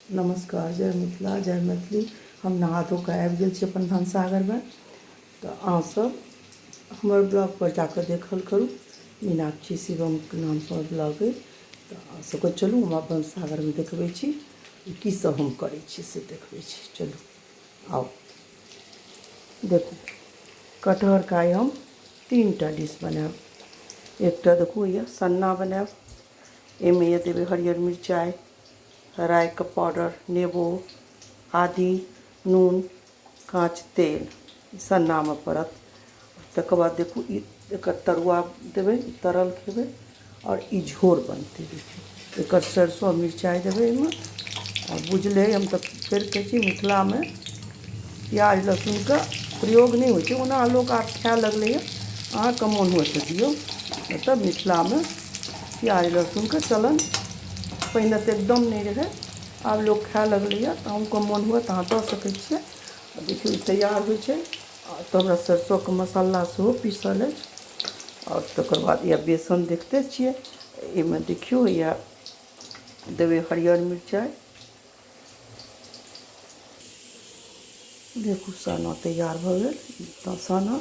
नमस्कार, जय मिथिला, जय मैथिली। हम नहा धो कऽ आबि गेल छी अपन भनसाघरमे। तऽ अहाँ सब हमर ब्लॉग पर जाकर देखल करू। मीनाक्षी शिवमके नामसँ हमर ब्लॉग अइ। तऽ अहाँ सबके चलू हम अपन भनसाघरमे देखबै छी की सब हम करै छी से देखबै छी। चलू आउ देखू। कटहरके आइ हम 3टा डिश बनायब। एकटा देखू यऽ सन्ना बनायब। एहिमे यऽ देबै हरियर मिरचाइ, राइके पाउडर, नेबो, आदी, नून, काँच तेल सन्नामे पड़त। तकर बाद देखू ई एकर तरुआ देबै, तरल खेबै आओर ई झोर बनतै। देखियौ एकर सरिसो मिरचाइ देबै एहिमे। आओर बुझले हम तऽ फेर कहै छी मिथिलामे प्याज लहसुनके प्रयोग नहि होइ छै। ओना लोक आब खाए लगलैए, अहाँके मोन हुए तऽ दियौ। मतलब मिथिलामे प्याज लहसुनके चलन पहिने तऽ एकदम नहि रहै, आब लोक खाए लगलैए। तऽ अहूँके मोन हुए तऽ अहाँ दऽ सकै छियै। देखियौ ई तैयार होइ छै। तऽ हमरा सरिसोके मसाला सेहो पीसल अछि। आओर तकर बाद यऽ बेसन देखते छियै। एहिमे देखियौ यऽ देबै हरियर मिरचाइ। देखू सन्ना तैयार भऽ गेल। तऽ सन्ना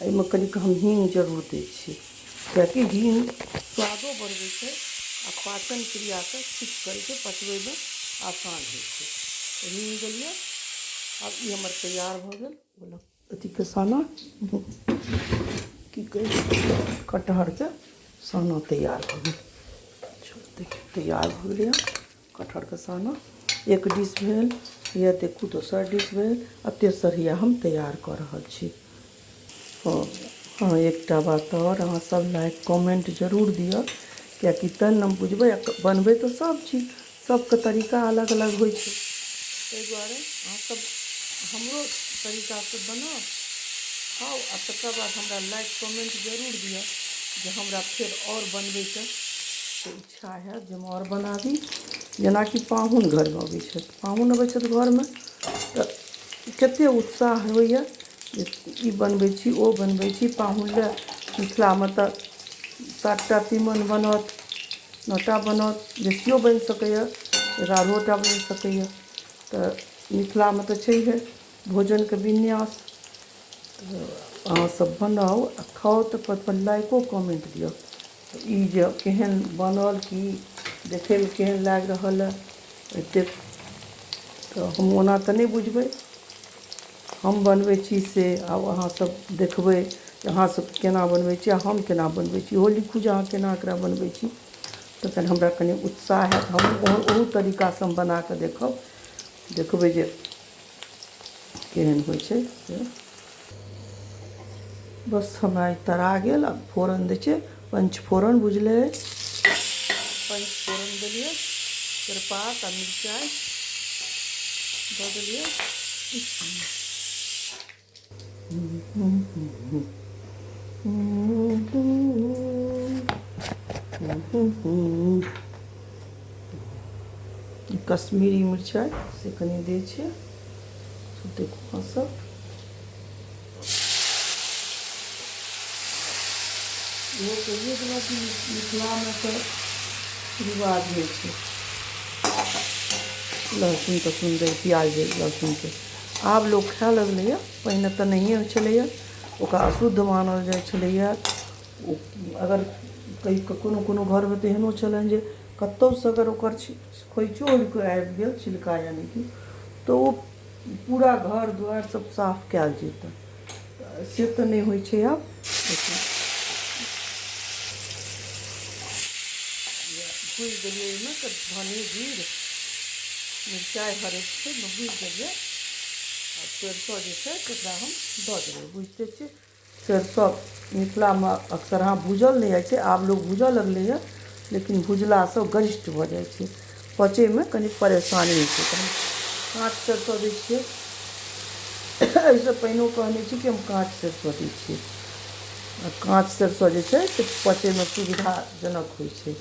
एहिमे कनिक हम हींग जरूर दै छियै, किएकि हींग स्वादो बढ़बै छै आ पाचन क्रियाके ठीक करै छै, पचबैमे आसान होइ छै। हींग देलियै। आब ई हमर तैयार भऽ गेल अथीके सन्ना, की कहै छै, कटहरके सन्ना तैयार भऽ गेल। देखियौ तैयार भऽ गेलै कटहरके सन्ना। एक डिश भेल, यऽ देखू दोसर डिश भेल, आ तेसर यऽ हम तैयार कऽ रहल छी। हाँ एकटा बात आओर, अहाँ सब लाइक कमेंट जरूर दिअ, किएकि तहन ने बुझबै। बनबै तऽ सब चीज सबके तरीका अलग अलग होइ छै। ताहि दुआरे अहाँसब हमरो तरीकासँ बनाउ, खाउ आ तकर बाद हमरा लाइक कमेंट जरूर दिअ, जे हमरा फेर आओर बनबैके इच्छा हैत जे हम आओर बनाबी। जेनाकि पाहुन घरमे अबै छथि, पाहुन अबै छथि घरमे तऽ कतेक उत्साह होइए जे ई बनबै छी ओ बनबै छी। पाहुन लए मिथिलामे तऽ 7टा तीमन बनत, 9टा बनत, बेसियो बनि सकैए, 11टा बनि सकैए। तऽ मिथिलामे तऽ छैहे भोजनके विन्यास। अहाँसब बनाउ आ खाउ तऽ पर लाइको कमेंट दिअ ई जे केहन बनल, कि देखैमे केहन लागि रहल है। एतेक तऽ हम ओना तऽ नहि बुझबै, हम बनबै छी से आब अहाँसब देखबै जे अहाँसब केना बनबै छी आ हम केना बनबै छी। ओहो लिखू जे अहाँ केना एकरा बनबै छी, तऽ कनि हमरा कनि उत्साह हैत। हम ओहू तरीकासँ हम बनाकऽ देखब, देखबै जे केहन होइ छै से। बस हमरा ई तरा गेल। आब फोरन दै छियै, पञ्चफोरन बुझले अछि। पञ्चफोरन देलियै, तेजपात आ मिरचाइ दऽ देलियै। कश्मीरी मिरचाइ से कनि दै छियै। देखू अहाँसब इहो कहिए देलक कि मिथिलामे तऽ रिवाज होइ छै लहसुन तहसुन दै, प्याज दै लहसुनके। आब लोक खाए लगलैए, पहिने तऽ नहिए होइ छलैए। ओकरा अशुद्ध मानल जाइ छलैए। ओ अगर कोनो कोनो घरमे तऽ एहनो छलनि जे कतहुसँ अगर ओकर खोइचो उड़ि कऽ आबि गेल, छिलका यानी कि, तऽ ओ पूरा घर दुआरि सब साफ कएल जेतै। से तऽ नहि होइ छै आब। भूजि देलियै ओहिमे तऽ धनी जीर मिरचाइ हरैद छै भूजि देलियै। आओर सरिसो जे छै तकरा हम दऽ देबै। बुझिते छियै सरिसो मिथिलामे अक्सर अहाँ भूजल नहि जाइ छै, आब लोक भूजऽ लगलैए, लेकिन भुजलासँ गरिष्ठ भऽ जाइ छै, पचैमे कनि परेशानी होइ छै। तऽ हम काँच सरिसो दै छियै। एहिसँ पहिनो कहने छी कि हम काँच सरिसो दै छियै। काँच सरिसो जे छै से पचैमे सुविधाजनक होइ छै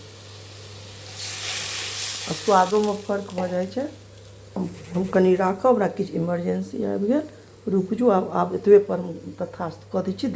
आ स्वादोमे फर्क भऽ जाइ छै। हम कनि राखब, हमरा किछु इमरजेन्सी आबि गेल, रुकि जो। आब एतबेपर हम तथास्तु कऽ दै छी।